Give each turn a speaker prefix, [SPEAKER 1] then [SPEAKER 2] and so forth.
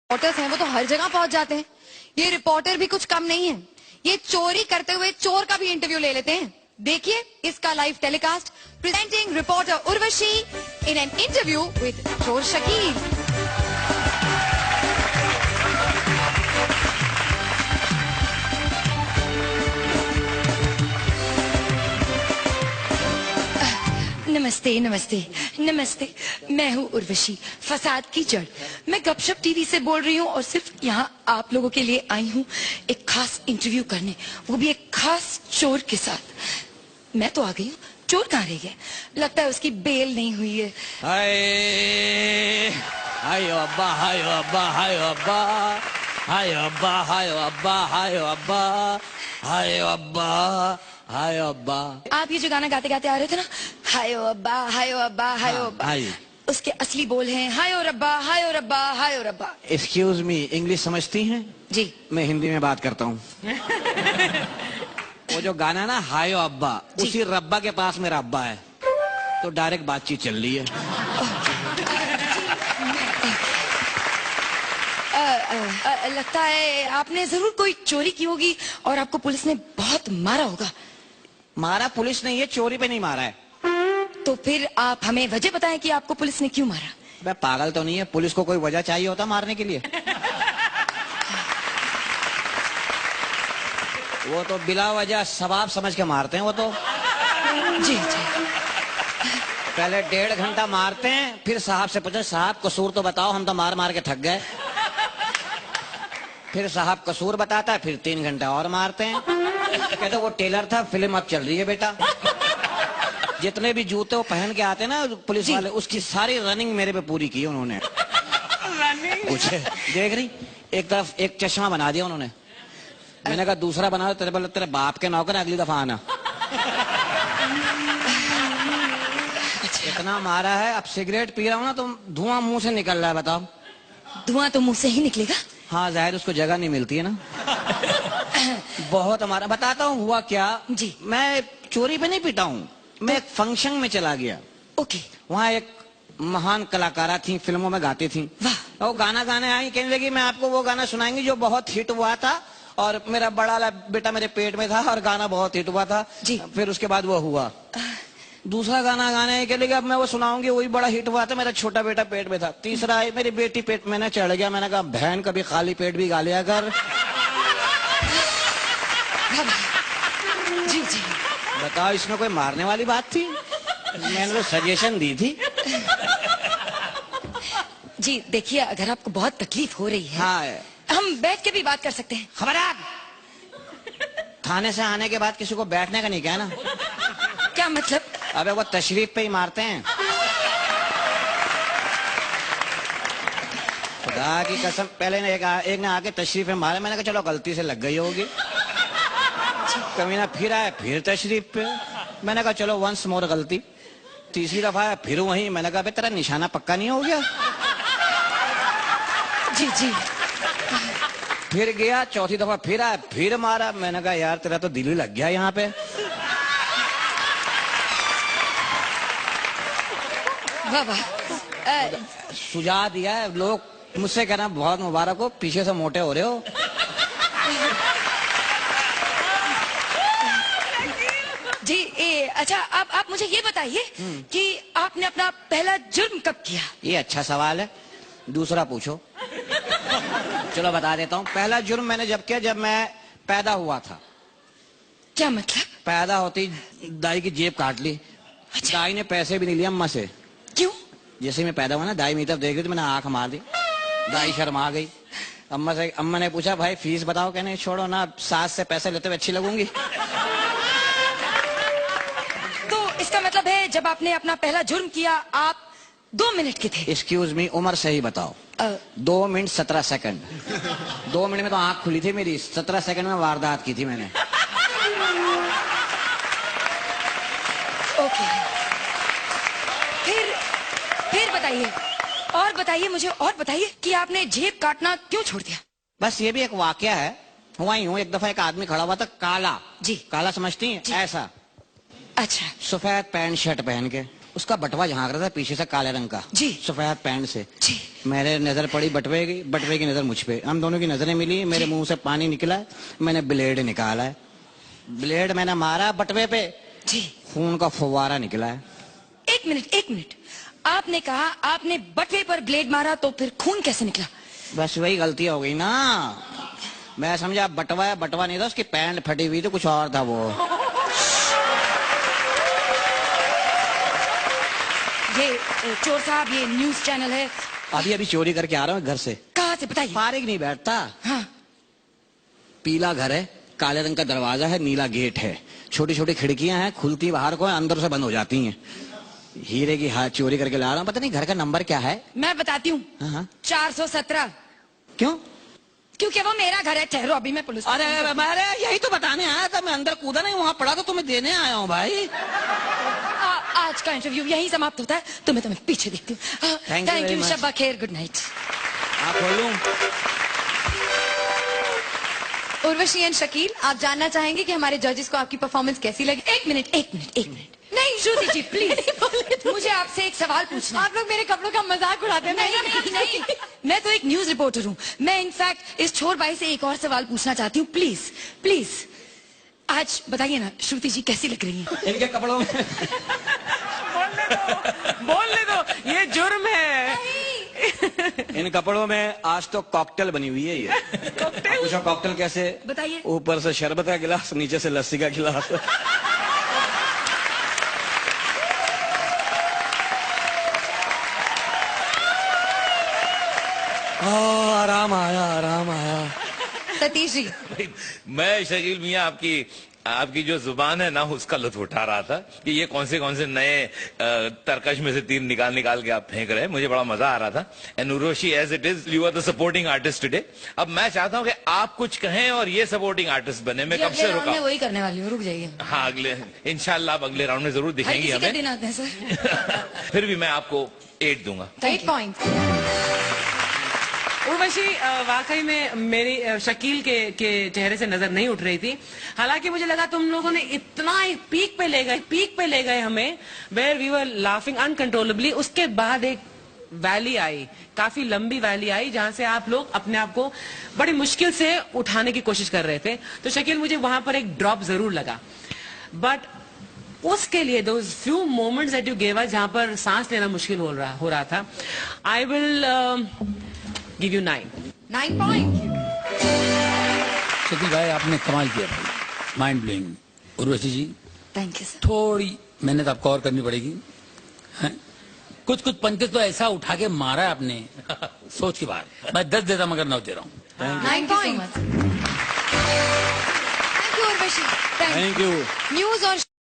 [SPEAKER 1] Reporters हैं वो तो हर जगह पहुंच जाते हैं। ये रिपोर्टर भी कुछ कम नहीं है, ये चोरी करते हुए चोर का भी इंटरव्यू ले लेते हैं। देखिए इसका live telecast. Presenting reporter Urvashi in an interview with चोर शकील। नमस्ते नमस्ते नमस्ते, मैं हूँ उर्वशी, फसाद की जड़। मैं गपशप टीवी से बोल रही हूँ और सिर्फ यहाँ आप लोगों के लिए आई हूँ एक खास इंटरव्यू करने, वो भी एक खास चोर के साथ। मैं तो आ गई हूँ, चोर कहाँ रह गया? लगता है उसकी बेल नहीं हुई है।
[SPEAKER 2] हाय हाय अब्बा, हाय अब्बा, हाय अब्बा, हाय अब्बा, हाय अब्बा, हाय अब्बा, हाय अब्बा, हाय अब्बा।
[SPEAKER 1] आप ये जो गाना गाते गाते आ रहे थे ना, हाय ओ अब्बा, हाय ओ अब्बा, हाय ओ अब्बा, उसके असली बोल हैं हाय ओ रब्बा, हाय ओ रब्बा, हाय ओ रब्बा।
[SPEAKER 2] एक्सक्यूज मी, इंग्लिश समझती हैं?
[SPEAKER 1] जी
[SPEAKER 2] मैं हिंदी में बात करता हूँ। वो जो गाना ना हाय ओ अब्बा, उसी रब्बा के पास मेरा अब्बा है, तो डायरेक्ट बातचीत चल रही है।
[SPEAKER 1] लगता है आपने जरूर कोई चोरी की होगी और आपको पुलिस ने बहुत मारा होगा।
[SPEAKER 2] मारा पुलिस ने, ये चोरी पे नहीं मारा है।
[SPEAKER 1] तो फिर आप हमें वजह बताएं कि आपको पुलिस ने क्यों मारा।
[SPEAKER 2] मैं पागल तो नहीं है, पुलिस को कोई वजह चाहिए होता मारने के लिए? वो तो बिला वजह सवाब समझ के मारते हैं वो तो।
[SPEAKER 1] जी जी।
[SPEAKER 2] पहले 1.5 घंटा मारते हैं, फिर साहब से पूछे साहब कसूर तो बताओ, हम तो मार मार के थक गए। फिर साहब कसूर बताता है, फिर 3 घंटा और मारते हैं। कहते वो टेलर था, फिल्म अब चल रही है बेटा। जितने भी जूते वो पहन के आते ना पुलिस वाले, उसकी सारी रनिंग मेरे पे पूरी की उन्होंने। पूछे देख रही, एक तरफ एक चश्मा बना दिया उन्होंने। मैंने कहा दूसरा बना दो, तेरे बोले तेरे बाप के नौकर, अगली दफा आना। इतना मारा है, अब सिगरेट पी रहा हूँ ना तो धुआं मुंह से निकल रहा है। बताओ।
[SPEAKER 1] धुआं तो मुंह से ही निकलेगा।
[SPEAKER 2] हाँ जाहिर, उसको जगह नहीं मिलती है ना। बहुत हमारा। बताता हूँ हुआ क्या
[SPEAKER 1] जी।
[SPEAKER 2] मैं चोरी पे नहीं पीटा हूँ, मैं एक फंक्शन में चला गया।
[SPEAKER 1] ओके।
[SPEAKER 2] वहाँ एक महान कलाकारा थी, फिल्मों में गाती थी।
[SPEAKER 1] वाह।
[SPEAKER 2] वो गाना गाने आई, कहने लगी मैं आपको वो गाना सुनाएंगी जो बहुत हिट हुआ था और मेरा बड़ा बेटा मेरे पेट में था और गाना बहुत हिट हुआ था
[SPEAKER 1] जी।
[SPEAKER 2] फिर उसके बाद वो हुआ। दूसरा गाना गाने के लिए अब मैं वो सुनाऊंगी, वही बड़ा हिट हुआ था, मेरा छोटा बेटा पेट में था। तीसरा है मेरी बेटी पेट में ना चढ़ गया। मैंने कहा बहन कभी खाली पेट भी गा लिया कर।
[SPEAKER 1] जी जी।
[SPEAKER 2] बताओ इसमें कोई मारने वाली बात थी? मैंने तो सजेशन दी थी।
[SPEAKER 1] जी देखिए, अगर आपको बहुत तकलीफ हो रही है,
[SPEAKER 2] हाँ
[SPEAKER 1] हम बैठ के भी बात कर सकते हैं।
[SPEAKER 2] खबरदार, थाने से आने के बाद किसी को बैठने का नहीं कहना।
[SPEAKER 1] क्या मतलब?
[SPEAKER 2] अबे वो तशरीफ पे ही मारते हैं। खुदा की कसम, पहले ने एक ने आके तशरीफ पे मारा, मैंने कहा चलो गलती से लग गई होगी। कमीना फिर आया, फिर तशरीफ पे। मैंने कहा चलो वंस मोर गलती। तीसरी दफा आया, फिर वही। मैंने कहा तेरा निशाना पक्का नहीं हो गया?
[SPEAKER 1] जी जी।
[SPEAKER 2] फिर गया, चौथी दफा फिर आया, फिर मारा। मैंने कहा यार तेरा तो दिल ही लग गया यहाँ पे।
[SPEAKER 1] वाह वाह।
[SPEAKER 2] सुझा दिया है। लोग मुझसे कहना बहुत मुबारक हो, पीछे से मोटे हो रहे हो।
[SPEAKER 1] जी अच्छा, आप मुझे ये बताइए कि आपने अपना पहला जुर्म कब किया?
[SPEAKER 2] ये अच्छा सवाल है, दूसरा पूछो। चलो बता देता हूँ। पहला जुर्म मैंने जब किया जब मैं पैदा हुआ था।
[SPEAKER 1] क्या मतलब? पैदा
[SPEAKER 2] होती दाई की जेब काट ली।
[SPEAKER 1] अच्छा।
[SPEAKER 2] दाई ने पैसे भी नहीं लिए अम्मा से।
[SPEAKER 1] क्यों?
[SPEAKER 2] जैसे मैं पैदा हुआ ना, दाई मेरी तरफ देख रही थी, मैंने आंख मार दी। दाई शर्मा गई। अम्मा ने पूछा भाई फीस बताओ। कहने छोड़ो ना, सास से पैसे लेते हुए अच्छी लगूंगी।
[SPEAKER 1] तो इसका मतलब है जब आपने अपना पहला जुर्म किया आप 2 मिनट के थे?
[SPEAKER 2] एक्सक्यूज मी, उम्र सही बताओ। 2 मिनट 17 सेकंड। 2 मिनट में तो आंख खुली थी मेरी, 17 सेकंड में वारदात की थी मैंने।
[SPEAKER 1] ओके। फिर बताइए, और बताइए मुझे, और बताइए कि आपने जेब काटना क्यों छोड़ दिया?
[SPEAKER 2] बस ये भी एक वाकया है। हुआ ही हूँ, एक दफा एक आदमी खड़ा हुआ था, काला।
[SPEAKER 1] जी।
[SPEAKER 2] काला समझती हैं? ऐसा।
[SPEAKER 1] अच्छा।
[SPEAKER 2] सफेद पैंट शर्ट पहन के। उसका बटवा झांक रहा था पीछे से काले रंग का
[SPEAKER 1] जी।
[SPEAKER 2] सफेद पैंट से
[SPEAKER 1] जी।
[SPEAKER 2] मेरे नजर पड़ी बटवे की नजर मुझ पे, हम दोनों की नजरें मिली, मेरे मुंह से पानी निकला, मैंने ब्लेड निकाला है, ब्लेड मैंने मारा बटवे पे
[SPEAKER 1] जी।
[SPEAKER 2] खून का फव्वारा निकला है।
[SPEAKER 1] एक मिनट, आपने कहा आपने बटवे पर ब्लेड मारा तो फिर खून कैसे निकला?
[SPEAKER 2] बस वही गलती हो गई ना, मैं समझा बटवा है, बटवा नहीं था, उसकी पैंट फटी हुई तो कुछ और था वो।
[SPEAKER 1] ये चोर साहब, ये न्यूज चैनल है।
[SPEAKER 2] अभी चोरी करके आ रहा हूँ घर से।
[SPEAKER 1] कहाँ से बताइए?
[SPEAKER 2] फारिग नहीं बैठता।
[SPEAKER 1] हाँ।
[SPEAKER 2] पीला घर है, काले रंग का दरवाजा है, नीला गेट है, छोटी छोटी खिड़कियां हैं, खुलती बाहर को है, अंदर से बंद हो जाती हैं। हीरे की हाथ चोरी करके ला रहा हूँ, पता नहीं घर का नंबर क्या है।
[SPEAKER 1] मैं बताती हूँ।
[SPEAKER 2] हाँ।
[SPEAKER 1] 417।
[SPEAKER 2] क्यों?
[SPEAKER 1] क्योंकि वो मेरा घर है। ठहरो, अभी मैं पुलिस।
[SPEAKER 2] अरे यही तो बताने आया था, मैं अंदर कूदा नहीं, वहाँ पड़ा तो तुम्हें देने आया हूँ भाई।
[SPEAKER 1] आज का इंटरव्यू यहीं समाप्त होता है, तो मैं तुम्हें पीछे देखती हूँ। थैंक यू, शब्बा खैर, गुड नाइट।
[SPEAKER 2] आप बोलूं?
[SPEAKER 3] उर्वशी एंड शकील, आप जानना चाहेंगे कि हमारे जजेस को आपकी परफॉर्मेंस कैसी लगी?
[SPEAKER 1] एक मिनट। नहीं श्रुति जी, प्लीज मुझे आपसे एक सवाल पूछना।
[SPEAKER 3] आप लोग मेरे कपड़ों का मजाक उड़ाते हैं।
[SPEAKER 1] नहीं, मैं तो एक न्यूज रिपोर्टर हूँ। मैं इनफैक्ट इस छोर बाई से एक और सवाल पूछना चाहती हूँ, प्लीज। आज बताइए ना, श्रुति जी कैसी लग रही हैं?
[SPEAKER 2] इनके कपड़ों में
[SPEAKER 4] बोलने दो, ये जुर्म है।
[SPEAKER 2] इन कपड़ों में आज तो कॉकटेल बनी हुई है ये। पूछो कॉकटेल कैसे?
[SPEAKER 1] बताइए।
[SPEAKER 2] ऊपर से शरबत का गिलास, नीचे से लस्सी का गिलास। आराम आया।
[SPEAKER 3] सतीश जी,
[SPEAKER 5] मैं शकील मियाँ आपकी जो जुबान है ना, उसका लुत्फ उठा रहा था कि ये कौन से नए तरकश में से तीर निकाल के आप फेंक रहे हैं। मुझे बड़ा मजा आ रहा था। And Urvashi, as it is you are the supporting artist today. अब मैं चाहता हूं कि आप कुछ कहें और ये सपोर्टिंग आर्टिस्ट बने। मैं कब से रुका?
[SPEAKER 1] मैं वही करने वाली हूँ, रुक जाइए।
[SPEAKER 5] हाँ, अगले इंशाल्लाह आप अगले राउंड में जरूर दिखेंगी
[SPEAKER 1] हर किसी का दिन
[SPEAKER 5] हमें।
[SPEAKER 1] आते हैं सर।
[SPEAKER 5] फिर भी मैं आपको 8 दूंगा।
[SPEAKER 3] 8 पॉइंट।
[SPEAKER 4] उर्वशी वाकई में मेरी शकील के चेहरे से नजर नहीं उठ रही थी। हालांकि मुझे लगा तुम लोगों ने इतना एक पीक पे ले गए हमें, where we were laughing uncontrollably. उसके बाद एक वैली आई, काफी लंबी वैली आई, जहां से आप लोग अपने आप को बड़ी मुश्किल से उठाने की कोशिश कर रहे थे। तो शकील, मुझे वहां पर एक ड्रॉप जरूर लगा, बट उसके लिए those few moments that you gave us, जहां पर सांस लेना मुश्किल हो रहा था, I will give you 9
[SPEAKER 3] point.
[SPEAKER 6] Shakeel भाई, आपने कमाल किया भाई, mind blowing. Urvashi ji,
[SPEAKER 1] thank you sir.
[SPEAKER 6] थोड़ी मेहनत आपको और करनी पड़ेगी। हैं? कुछ पंचेस तो ऐसा उठा के मारा है आपने, सोच के बाहर। मैं 10 देता मगर 9 दे रहा हूँ।
[SPEAKER 3] 9 point. Thank you Urvashi.
[SPEAKER 2] Thank you.
[SPEAKER 3] News और